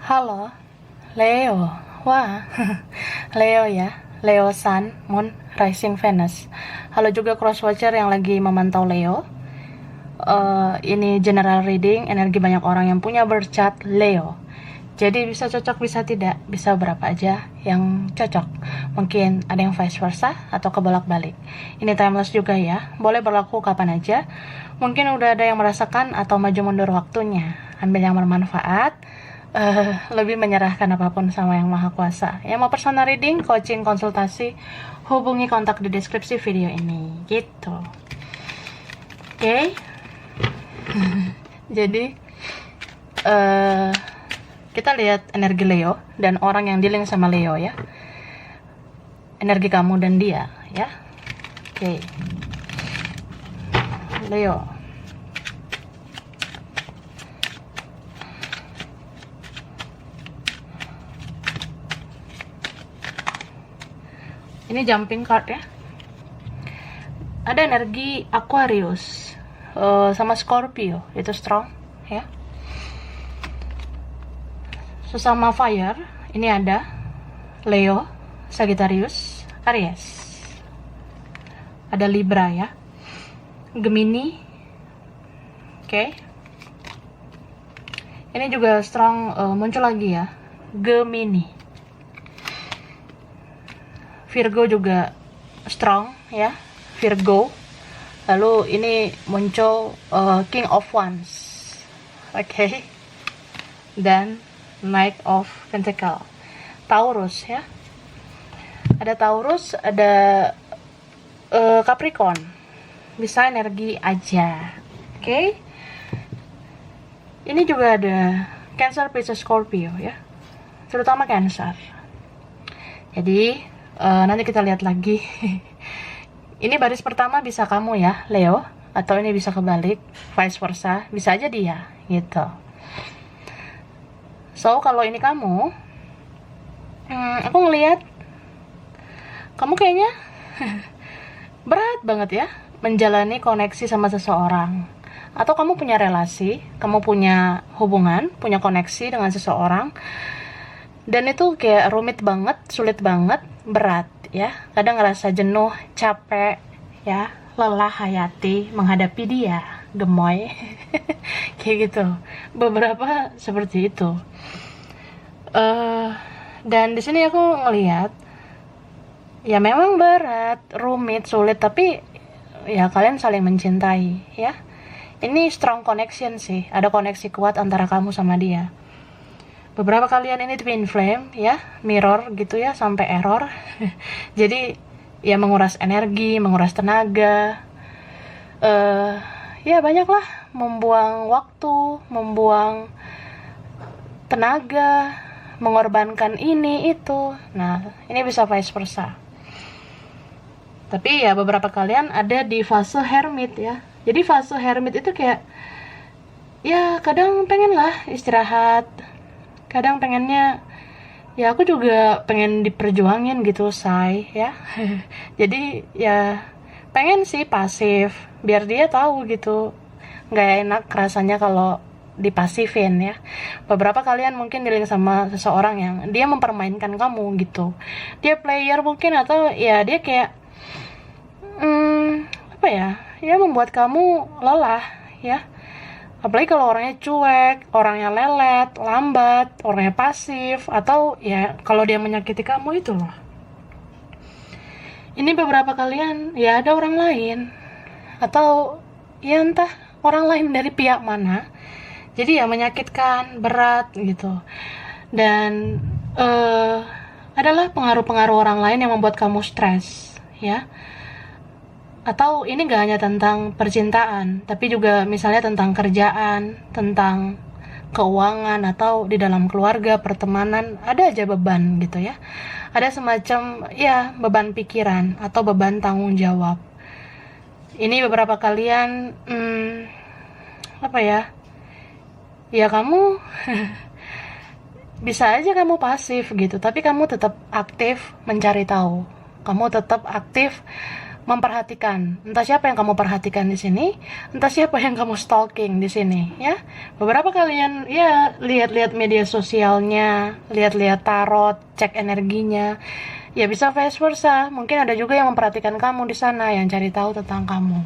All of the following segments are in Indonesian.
Halo, Leo. Wah, Leo ya. Leo Sun, Moon, Rising Venus. Halo juga crosswatcher yang lagi memantau Leo. Ini general reading, energi banyak orang yang punya birth chart Leo. Jadi bisa cocok, bisa tidak, bisa berapa aja yang cocok. Mungkin ada yang vice versa atau kebolak-balik. Ini timeless juga ya, boleh berlaku kapan aja. Mungkin udah ada yang merasakan atau maju mundur waktunya. Ambil yang bermanfaat, lebih menyerahkan apapun sama yang maha kuasa. Yang mau personal reading, coaching, konsultasi, hubungi kontak di deskripsi video ini gitu. Oke. Jadi kita lihat energi Leo dan orang yang dealing sama Leo ya, energi kamu dan dia ya. Oke. Leo, ini jumping card ya. Ada energi Aquarius sama Scorpio, itu strong ya. Sesama fire, ini ada Leo, Sagittarius, Aries. Ada Libra ya. Gemini. Oke. Ini juga strong, muncul lagi ya. Gemini. Virgo juga strong ya. Virgo. Lalu ini muncul King of Wands. Oke. Dan Knight of Pentacle. Taurus ya. Ada Taurus, ada Capricorn. Bisa energi aja. Oke. Ini juga ada Cancer, Pisces, Scorpio ya. Terutama Cancer. Jadi nanti kita lihat lagi. Ini baris pertama bisa kamu ya, Leo, atau ini bisa kebalik, vice versa, bisa aja dia gitu. So kalau ini kamu, aku ngelihat kamu kayaknya berat banget ya menjalani koneksi sama seseorang. Atau kamu punya relasi, kamu punya hubungan, punya koneksi dengan seseorang, dan itu kayak rumit banget, sulit banget, berat ya. Kadang ngerasa jenuh, capek ya, lelah hayati menghadapi dia, gemoy. Kayak gitu. Beberapa seperti itu. Dan di sini aku ngelihat ya memang berat, rumit, sulit, tapi ya kalian saling mencintai ya. Ini strong connection sih, ada koneksi kuat antara kamu sama dia. Beberapa kalian ini twin flame ya, mirror gitu ya, sampai error. Jadi ya menguras energi, menguras tenaga, ya banyak lah, membuang waktu, membuang tenaga, mengorbankan ini itu. Nah ini bisa vice versa. Tapi ya beberapa kalian ada di fase hermit ya. Jadi fase hermit itu kayak ya kadang pengen lah istirahat, kadang pengennya ya aku juga pengen diperjuangin gitu say ya. Jadi ya pengen sih pasif biar dia tahu gitu nggak enak rasanya kalau dipasifin ya. Beberapa kalian mungkin dealing sama seseorang yang dia mempermainkan kamu gitu, dia player mungkin, atau ya dia kayak apa ya membuat kamu lelah ya. Apalagi kalau orangnya cuek, orangnya lelet, lambat, orangnya pasif, atau ya kalau dia menyakiti kamu itu loh. Ini beberapa kalian ya ada orang lain, atau ya entah orang lain dari pihak mana, jadi ya menyakitkan, berat gitu. Dan adalah pengaruh-pengaruh orang lain yang membuat kamu stres ya. Atau ini gak hanya tentang percintaan, tapi juga misalnya tentang kerjaan, tentang keuangan, atau di dalam keluarga, pertemanan, ada aja beban gitu ya. Ada semacam ya beban pikiran atau beban tanggung jawab. Ini beberapa kalian apa ya, ya kamu bisa aja kamu pasif gitu, tapi kamu tetap aktif mencari tahu, kamu tetap aktif memperhatikan. Entah siapa yang kamu perhatikan di sini, entah siapa yang kamu stalking di sini, ya. Beberapa kalian ya lihat-lihat media sosialnya, lihat-lihat tarot, cek energinya. Ya bisa vice versa. Mungkin ada juga yang memperhatikan kamu di sana, yang cari tahu tentang kamu.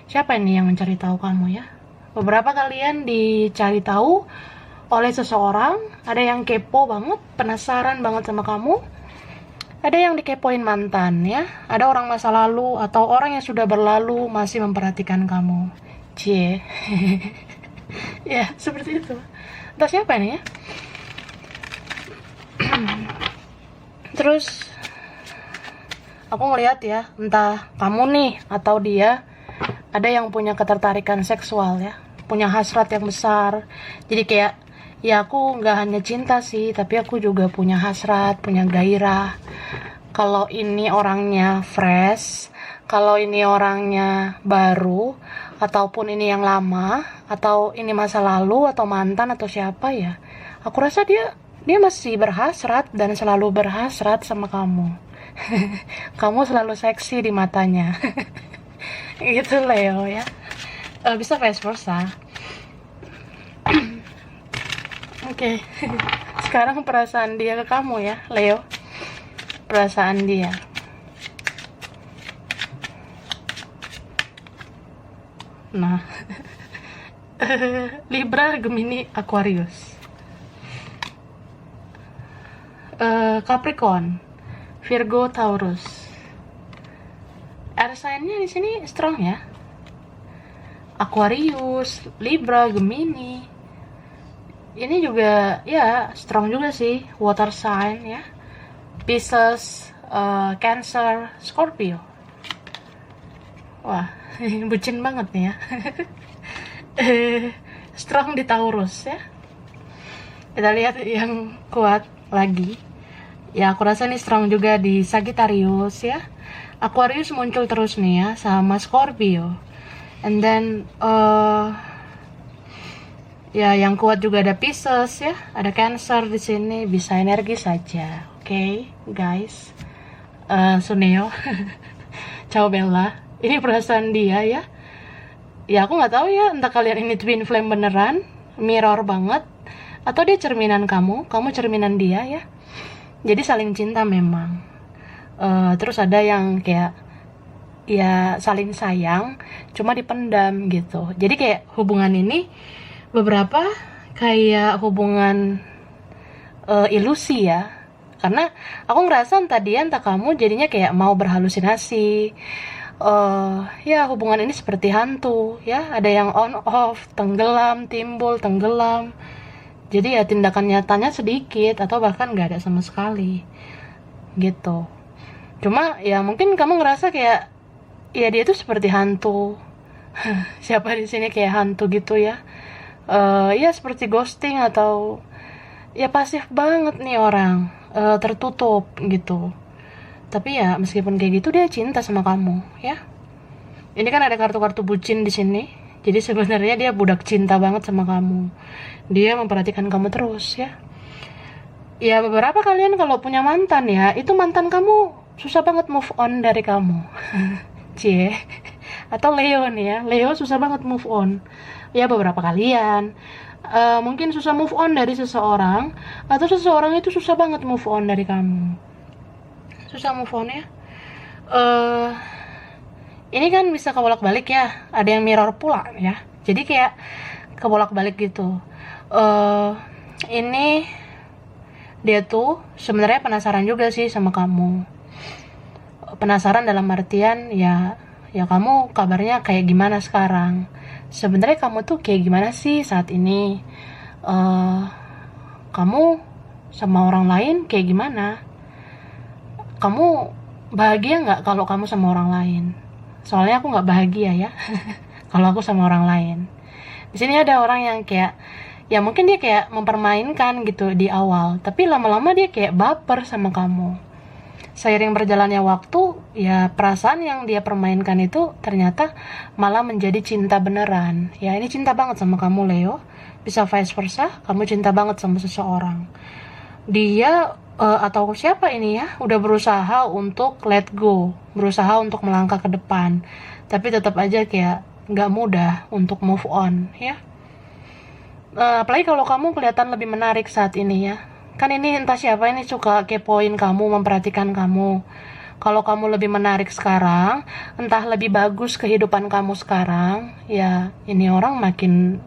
Siapa ini yang mencari tahu kamu, ya? Beberapa kalian dicari tahu oleh seseorang, ada yang kepo banget, penasaran banget sama kamu. Ada yang dikepoin mantan, ya. Ada orang masa lalu atau orang yang sudah berlalu masih memperhatikan kamu. Cie. Ya, seperti itu. Entah siapa nih, ya. Terus aku ngeliat ya, entah kamu nih atau dia ada yang punya ketertarikan seksual, ya. Punya hasrat yang besar. Jadi kayak, ya aku nggak hanya cinta sih, tapi aku juga punya hasrat, punya gairah. Kalau ini orangnya fresh, kalau ini orangnya baru, ataupun ini yang lama, atau ini masa lalu, atau mantan, atau siapa ya, aku rasa dia masih berhasrat dan selalu berhasrat sama kamu. Kamu selalu seksi di matanya. Gitu Leo, ya. Bisa vice versa. Oke. Sekarang perasaan dia ke kamu, ya Leo. Perasaan dia. Nah. Libra, Gemini, Aquarius. Capricorn, Virgo, Taurus. Air sign-nya di sini strong, ya. Aquarius, Libra, Gemini. Ini juga ya strong juga sih. Water sign, ya. Pisces, Cancer, Scorpio. Wah, bucin banget nih, ya. Strong di Taurus, ya. Kita lihat yang kuat lagi. Ya, aku rasa ini strong juga di Sagittarius, ya. Aquarius muncul terus nih, ya, sama Scorpio. And then ya yang kuat juga ada Pisces, ya. Ada Cancer di sini, bisa energi saja. Oke, guys. Suneo. Ciao Bella. Ini perasaan dia, ya. Ya aku nggak tahu ya, entah kalian ini twin flame beneran, mirror banget, atau dia cerminan kamu cerminan dia, ya. Jadi saling cinta memang. Terus ada yang kayak ya saling sayang, cuma dipendam gitu. Jadi kayak hubungan ini beberapa kayak hubungan ilusi, ya. Karena aku ngerasa entah dia entah kamu jadinya kayak mau berhalusinasi. Ya hubungan ini seperti hantu, ya. Ada yang on off, tenggelam, timbul, tenggelam. Jadi ya tindakan nyatanya sedikit atau bahkan nggak ada sama sekali, gitu. Cuma ya mungkin kamu ngerasa kayak ya dia tuh seperti hantu. Siapa di sini kayak hantu gitu, ya. Ya seperti ghosting atau ya pasif banget nih orang, tertutup gitu. Tapi ya meskipun kayak gitu dia cinta sama kamu, ya. Ini kan ada kartu-kartu bucin di sini. Jadi sebenarnya dia budak cinta banget sama kamu. Dia memperhatikan kamu terus, ya. Ya beberapa kalian kalau punya mantan, ya, itu mantan kamu susah banget move on dari kamu. Cie. Atau Leo nih, ya. Leo susah banget move on. Ya beberapa kalian mungkin susah move on dari seseorang, atau seseorang itu susah banget move on dari kamu. Susah move on, ya. Ini kan bisa kebolak-balik, ya. Ada yang mirror pula, ya. Jadi kayak kebolak-balik gitu. Ini dia tuh sebenarnya penasaran juga sih sama kamu. Penasaran dalam artian ya kamu kabarnya kayak gimana sekarang. Sebenarnya kamu tuh kayak gimana sih saat ini? Kamu sama orang lain kayak gimana? Kamu bahagia nggak kalau kamu sama orang lain? Soalnya aku nggak bahagia, ya. Kalau aku sama orang lain. Di sini ada orang yang kayak ya mungkin dia kayak mempermainkan gitu di awal, tapi lama-lama dia kayak baper sama kamu. Seiring berjalannya waktu, ya perasaan yang dia permainkan itu ternyata malah menjadi cinta beneran. Ya ini cinta banget sama kamu, Leo. Bisa vice versa, kamu cinta banget sama seseorang. Dia Atau siapa ini ya, udah berusaha untuk let go, berusaha untuk melangkah ke depan, tapi tetap aja kayak nggak mudah untuk move on ya. Apalagi kalau kamu kelihatan lebih menarik saat ini ya. Kan ini entah siapa ini suka kepoin kamu, memperhatikan kamu. Kalau kamu lebih menarik sekarang, entah lebih bagus kehidupan kamu sekarang, ya ini orang makin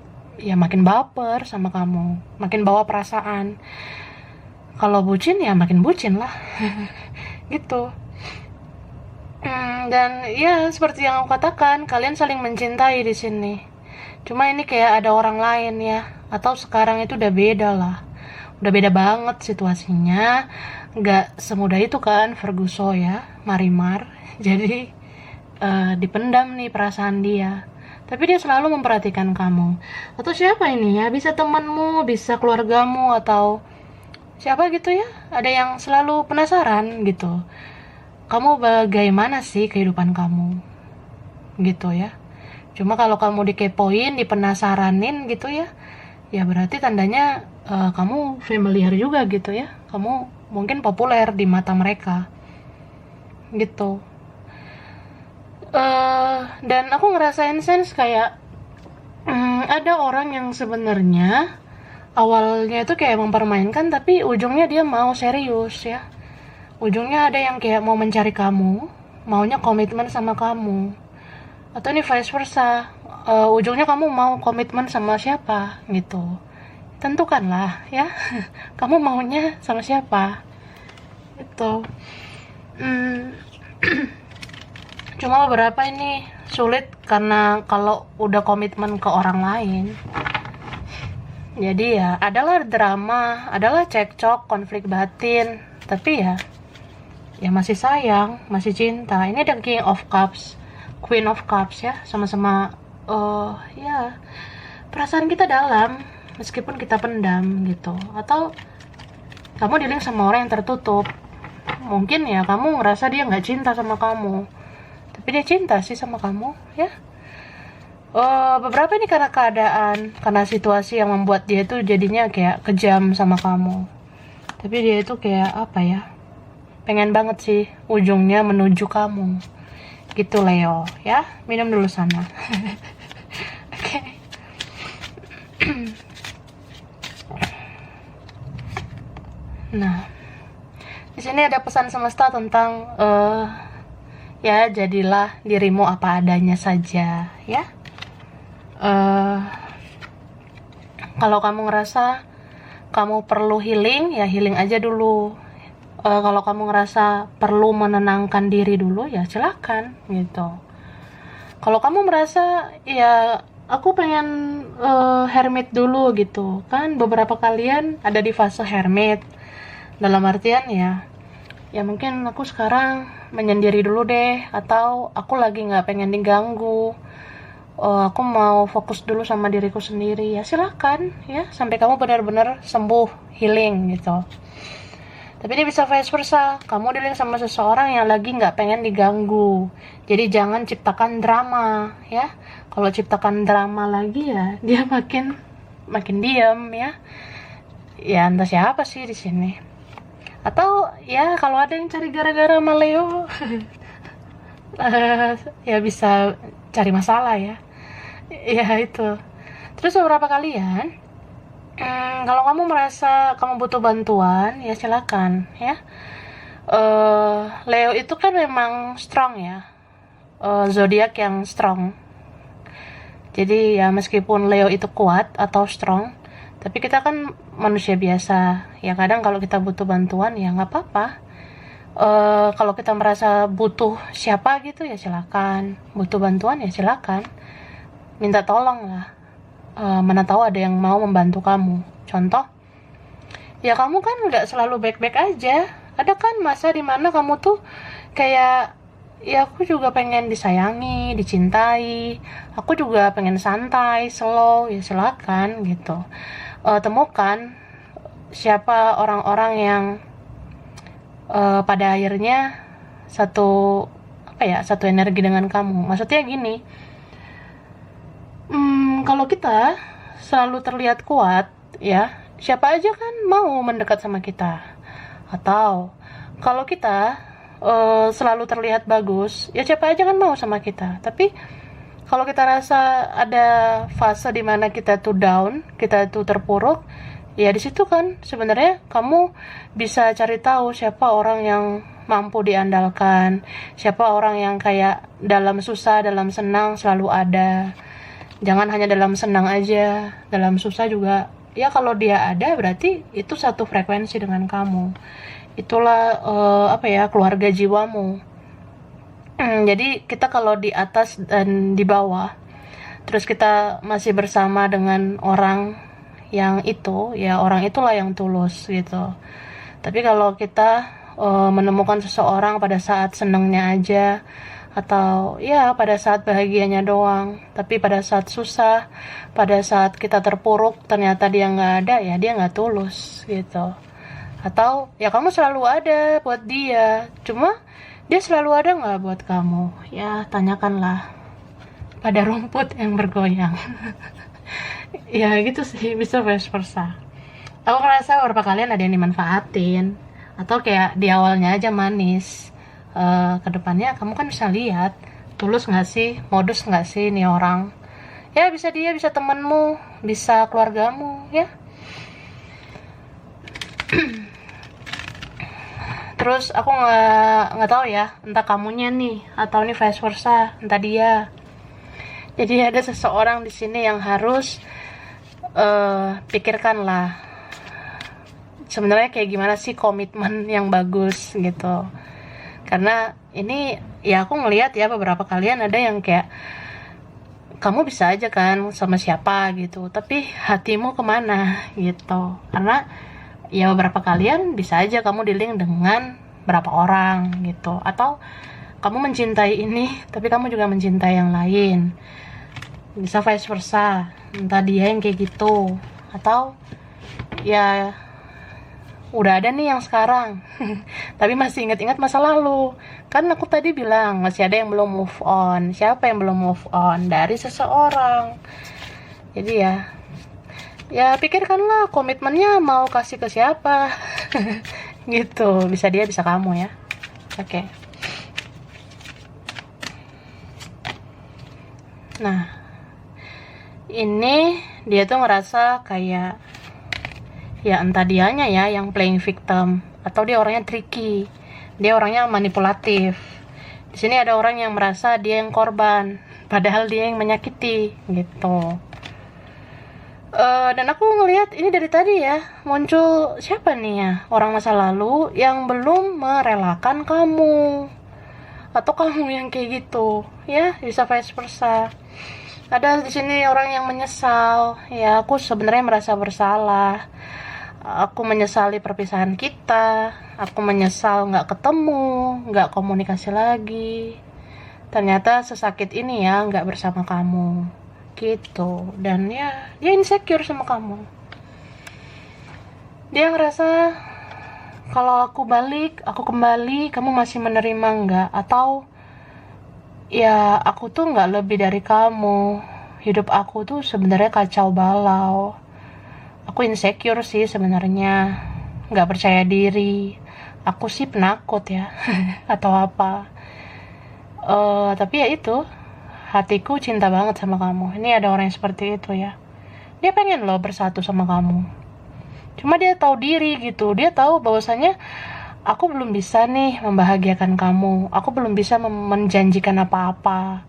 baper sama kamu, makin bawa perasaan. Kalau bucin ya makin bucin lah. Gitu. Dan ya seperti yang aku katakan, kalian saling mencintai di sini. Cuma ini kayak ada orang lain ya, atau sekarang itu udah beda lah. Udah beda banget situasinya. Nggak semudah itu kan Ferguson ya, Marimar. Jadi dipendam nih perasaan dia. Tapi dia selalu memperhatikan kamu. Atau siapa ini ya? Bisa temanmu, bisa keluargamu, atau siapa gitu ya. Ada yang selalu penasaran gitu. Kamu bagaimana sih kehidupan kamu? Gitu ya. Cuma kalau kamu dikepoin, dipenasaranin gitu ya, ya berarti tandanya kamu familiar juga gitu ya. Kamu mungkin populer di mata mereka. Gitu. Dan aku ngerasain sense kayak ada orang yang sebenarnya awalnya itu kayak mempermainkan, tapi ujungnya dia mau serius ya. Ujungnya ada yang kayak mau mencari kamu, maunya komitmen sama kamu. Atau ini vice versa, ujungnya kamu mau komitmen sama siapa gitu. Tentukanlah ya, kamu maunya sama siapa. Itu. Hmm, Cuma beberapa ini sulit karena kalau udah komitmen ke orang lain. Jadi ya, adalah drama, adalah cekcok, konflik batin, tapi ya masih sayang, masih cinta. Ini ada King of Cups, Queen of Cups ya, sama-sama ya perasaan kita dalam meskipun kita pendam gitu. Atau kamu dealing sama orang yang tertutup. Mungkin ya kamu ngerasa dia nggak cinta sama kamu, tapi dia cinta sih sama kamu ya. Beberapa ini karena keadaan, karena situasi yang membuat dia tuh jadinya kayak kejam sama kamu. Tapi dia itu kayak apa ya, pengen banget sih ujungnya menuju kamu. Gitu Leo ya, minum dulu sana. Oke. Nah, di sini ada pesan semesta tentang ya jadilah dirimu apa adanya saja ya. Kalau kamu ngerasa kamu perlu healing, ya healing aja dulu. Kalau kamu ngerasa perlu menenangkan diri dulu, ya silakan gitu. Kalau kamu merasa ya aku pengen hermit dulu gitu, kan beberapa kalian ada di fase hermit. Dalam artian ya mungkin aku sekarang menyendiri dulu deh, atau aku lagi nggak pengen diganggu. Aku mau fokus dulu sama diriku sendiri, ya silakan ya sampai kamu benar-benar sembuh, healing gitu. Tapi ini bisa vice versa, kamu dealing sama seseorang yang lagi nggak pengen diganggu, jadi jangan ciptakan drama ya. Kalau ciptakan drama lagi ya dia makin diam ya entah siapa sih di sini. Atau ya kalau ada yang cari gara-gara sama Leo ya bisa cari masalah ya. Ya itu. Terus beberapa kalian, kalau kamu merasa kamu butuh bantuan, ya silakan ya. Leo itu kan memang strong ya, zodiak yang strong. Jadi ya meskipun Leo itu kuat atau strong, tapi kita kan manusia biasa. Ya kadang kalau kita butuh bantuan ya nggak apa-apa. Kalau kita merasa butuh siapa gitu ya silakan. Butuh bantuan ya silakan. Minta tolong lah. Mana tahu ada yang mau membantu kamu. Contoh, ya kamu kan nggak selalu baik-baik aja. Ada kan masa dimana kamu tuh kayak, ya aku juga pengen disayangi, dicintai. Aku juga pengen santai, slow, ya silakan gitu. Temukan siapa orang-orang yang pada akhirnya satu energi dengan kamu. Maksudnya gini, kalau kita selalu terlihat kuat, ya siapa aja kan mau mendekat sama kita. Atau kalau kita selalu terlihat bagus, ya siapa aja kan mau sama kita. Tapi kalau kita rasa ada fase dimana kita tuh down, kita tuh terpuruk, ya di situ kan sebenarnya kamu bisa cari tahu siapa orang yang mampu diandalkan, siapa orang yang kayak dalam susah, dalam senang selalu ada. Jangan hanya dalam senang aja, dalam susah juga. Ya kalau dia ada berarti itu satu frekuensi dengan kamu. Itulah keluarga jiwamu. Jadi kita kalau di atas dan di bawah, terus kita masih bersama dengan orang yang itu, ya orang itulah yang tulus gitu. Tapi kalau kita menemukan seseorang pada saat senangnya aja, atau ya pada saat bahagianya doang, tapi pada saat susah, pada saat kita terpuruk ternyata dia nggak ada, ya dia nggak tulus gitu. Atau ya kamu selalu ada buat dia, cuma dia selalu ada nggak buat kamu? Ya tanyakanlah pada rumput yang bergoyang. Ya gitu sih, bisa vice versa. Aku ngerasa beberapa kalian ada yang dimanfaatin, atau kayak di awalnya aja manis, kedepannya kamu kan bisa lihat tulus nggak sih, modus nggak sih nih orang. Ya bisa dia, bisa temanmu, bisa keluargamu ya. Terus aku nggak tahu ya, entah kamunya nih atau nih vice versa, entah dia. Jadi ada seseorang di sini yang harus pikirkanlah sebenarnya kayak gimana sih komitmen yang bagus gitu. Karena ini ya aku ngelihat ya beberapa kalian ada yang kayak kamu bisa aja kan sama siapa gitu, tapi hatimu kemana gitu. Karena ya beberapa kalian bisa aja kamu dealing dengan berapa orang gitu, atau kamu mencintai ini tapi kamu juga mencintai yang lain, bisa vice versa, entah dia yang kayak gitu, atau ya udah ada nih yang sekarang tapi masih ingat-ingat masa lalu. Kan aku tadi bilang masih ada yang belum move on. Siapa yang belum move on dari seseorang? Jadi ya pikirkanlah komitmennya mau kasih ke siapa. Gitu, bisa dia bisa kamu ya. Oke. Nah ini dia tuh ngerasa kayak ya entah dianya ya yang playing victim, atau dia orangnya tricky, dia orangnya manipulatif. Di sini ada orang yang merasa dia yang korban padahal dia yang menyakiti gitu. Dan aku ngelihat ini dari tadi ya, muncul siapa nih ya, orang masa lalu yang belum merelakan kamu, atau kamu yang kayak gitu ya, bisa vice versa. Ada di sini orang yang menyesal, ya aku sebenarnya merasa bersalah, aku menyesali perpisahan kita, aku menyesal nggak ketemu, nggak komunikasi lagi, ternyata sesakit ini ya nggak bersama kamu gitu. Dan ya dia insecure sama kamu, dia ngerasa kalau aku kembali kamu masih menerima nggak, atau ya aku tuh nggak lebih dari kamu, hidup aku tuh sebenarnya kacau balau, aku insecure sih sebenarnya, nggak percaya diri, aku sih penakut ya atau apa. Tapi ya itu, hatiku cinta banget sama kamu. Ini ada orang yang seperti itu ya, dia pengen loh bersatu sama kamu, cuma dia tahu diri gitu, dia tahu bahwasanya aku belum bisa nih membahagiakan kamu, aku belum bisa menjanjikan apa-apa,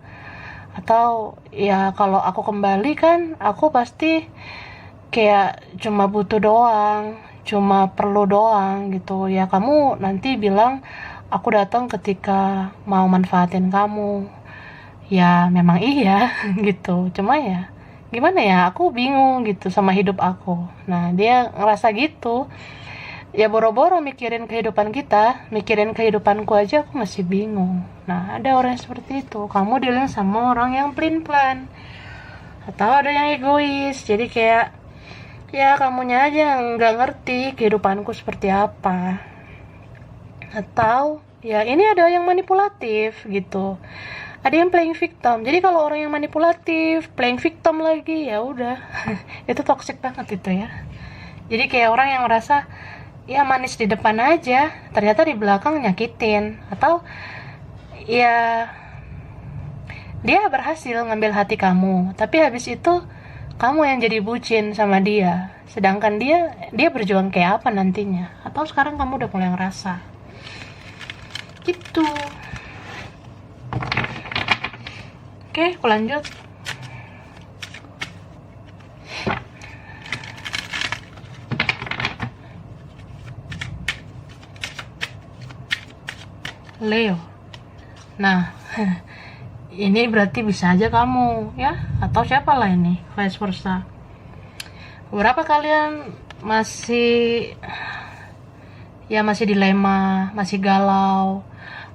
atau ya kalau aku kembali kan aku pasti kayak cuma butuh doang, cuma perlu doang gitu ya. Kamu nanti bilang aku datang ketika mau manfaatin kamu, ya memang iya gitu, cuma ya gimana ya, aku bingung gitu sama hidup aku. Nah dia ngerasa gitu ya, boro-boro mikirin kehidupan kita, mikirin kehidupanku aja aku masih bingung. Nah ada orang yang seperti itu, kamu dealing sama orang yang pelin-pelan, atau ada yang egois, jadi kayak ya kamunya aja yang nggak ngerti kehidupanku seperti apa. Atau ya ini ada yang manipulatif gitu, ada yang playing victim. Jadi kalau orang yang manipulatif playing victim lagi, ya udah itu toxic banget itu ya. Jadi kayak orang yang merasa ya manis di depan aja, ternyata di belakang nyakitin. Atau ya dia berhasil ngambil hati kamu, tapi habis itu kamu yang jadi bucin sama dia, sedangkan dia berjuang kayak apa nantinya. Atau sekarang kamu udah mulai ngerasa gitu. Oke, aku lanjut. Leo. Nah, ini berarti bisa aja kamu ya, atau siapa lah ini, vice versa. Beberapa kalian masih dilema, masih galau.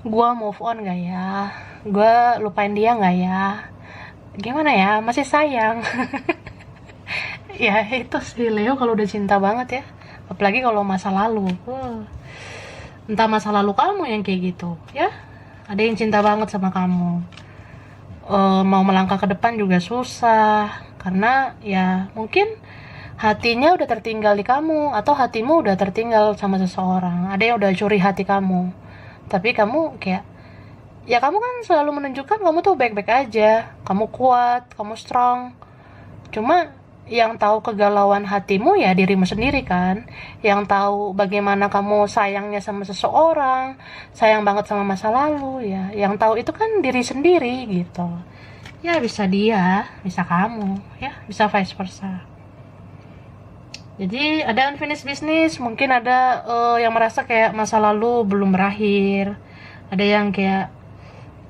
Gua move on gak ya? Gua lupain dia gak ya? Gimana ya? Masih sayang. Ya itu sih Leo kalau udah cinta banget ya. Apalagi kalau masa lalu. Entah masa lalu kamu yang kayak gitu ya. Ada yang cinta banget sama kamu. Mau melangkah ke depan juga susah. Karena ya mungkin hatinya udah tertinggal di kamu, atau hatimu udah tertinggal sama seseorang. Ada yang udah curi hati kamu, tapi kamu kayak, ya kamu kan selalu menunjukkan kamu tuh baik-baik aja, kamu kuat, kamu strong. Cuma yang tahu kegalauan hatimu ya dirimu sendiri kan. Yang tahu bagaimana kamu sayangnya sama seseorang, sayang banget sama masa lalu ya. Yang tahu itu kan diri sendiri gitu. Ya bisa dia, bisa kamu, ya bisa vice versa. Jadi ada unfinished business, mungkin ada yang merasa kayak masa lalu belum berakhir. Ada yang kayak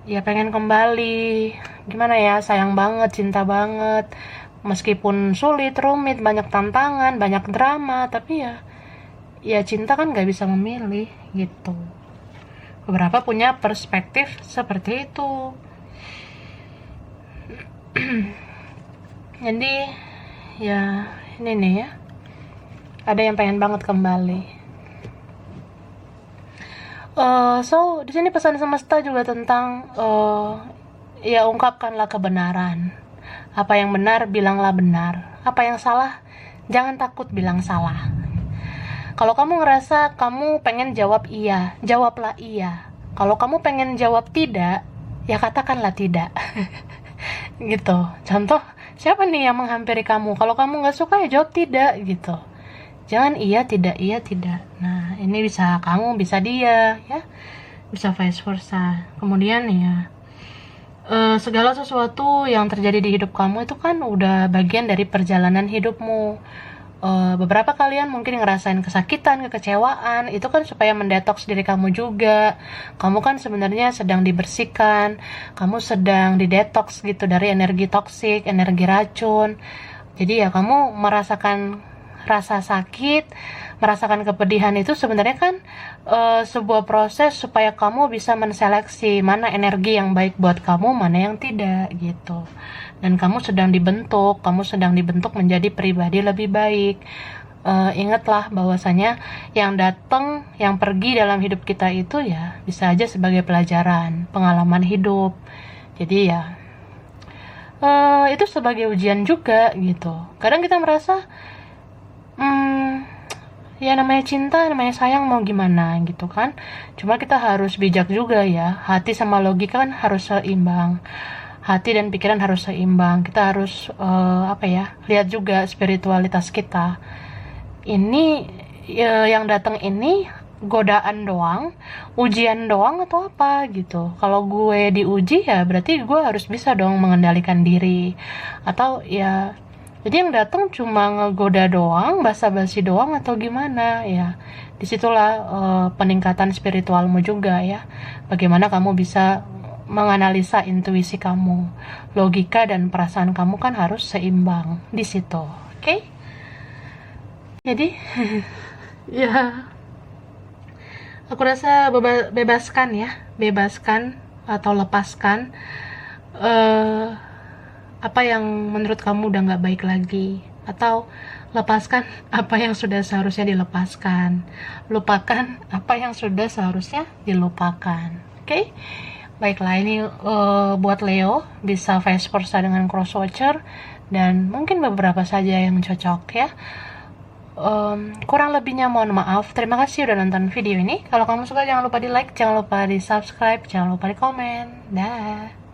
ya pengen kembali, gimana ya, sayang banget, cinta banget. Meskipun sulit, rumit, banyak tantangan, banyak drama, tapi ya cinta kan gak bisa memilih gitu. Beberapa punya perspektif seperti itu. Jadi ya ini nih ya, ada yang pengen banget kembali. So di sini pesan semesta juga tentang ya ungkapkanlah kebenaran. Apa yang benar bilanglah benar. Apa yang salah jangan takut bilang salah. Kalau kamu ngerasa kamu pengen jawab iya, jawablah iya. Kalau kamu pengen jawab tidak, ya katakanlah tidak. Gitu. Contoh, siapa nih yang menghampiri kamu? Kalau kamu nggak suka ya jawab tidak gitu. Jangan iya tidak, iya tidak. Nah, ini bisa kamu, bisa dia, ya. Bisa vice versa. Kemudian ya, segala sesuatu yang terjadi di hidup kamu itu kan udah bagian dari perjalanan hidupmu. Beberapa kalian mungkin ngerasain kesakitan, kekecewaan, itu kan supaya mendetoks diri kamu juga. Kamu kan sebenarnya sedang dibersihkan, kamu sedang didetoks gitu dari energi toksik, energi racun. Jadi ya kamu merasakan rasa sakit, merasakan kepedihan itu sebenarnya kan sebuah proses supaya kamu bisa menseleksi mana energi yang baik buat kamu, mana yang tidak gitu. Dan kamu sedang dibentuk menjadi pribadi lebih baik. Ingatlah bahwasanya yang datang, yang pergi dalam hidup kita itu ya bisa aja sebagai pelajaran, pengalaman hidup. Jadi ya itu sebagai ujian juga gitu. Kadang kita merasa ya namanya cinta, namanya sayang, mau gimana gitu kan. Cuma kita harus bijak juga ya. Hati sama logika kan harus seimbang. Hati dan pikiran harus seimbang. Kita harus lihat juga spiritualitas kita. Ini yang datang ini godaan doang, ujian doang atau apa gitu. Kalau gue diuji ya berarti gue harus bisa dong mengendalikan diri. Atau ya jadi yang datang cuma ngegoda doang, basa-basi doang atau gimana ya. Disitulah peningkatan spiritualmu juga ya. Bagaimana kamu bisa menganalisa intuisi kamu. Logika dan perasaan kamu kan harus seimbang di situ. Oke? Jadi ya aku rasa bebaskan ya. Bebaskan atau lepaskan apa yang menurut kamu udah gak baik lagi, atau lepaskan apa yang sudah seharusnya dilepaskan, lupakan apa yang sudah seharusnya dilupakan. Oke? Baiklah, ini buat Leo, bisa vice versa dengan crosswatcher, dan mungkin beberapa saja yang cocok ya. Kurang lebihnya mohon maaf. Terima kasih udah nonton video ini. Kalau kamu suka jangan lupa di like, jangan lupa di subscribe, jangan lupa di komen. Dah.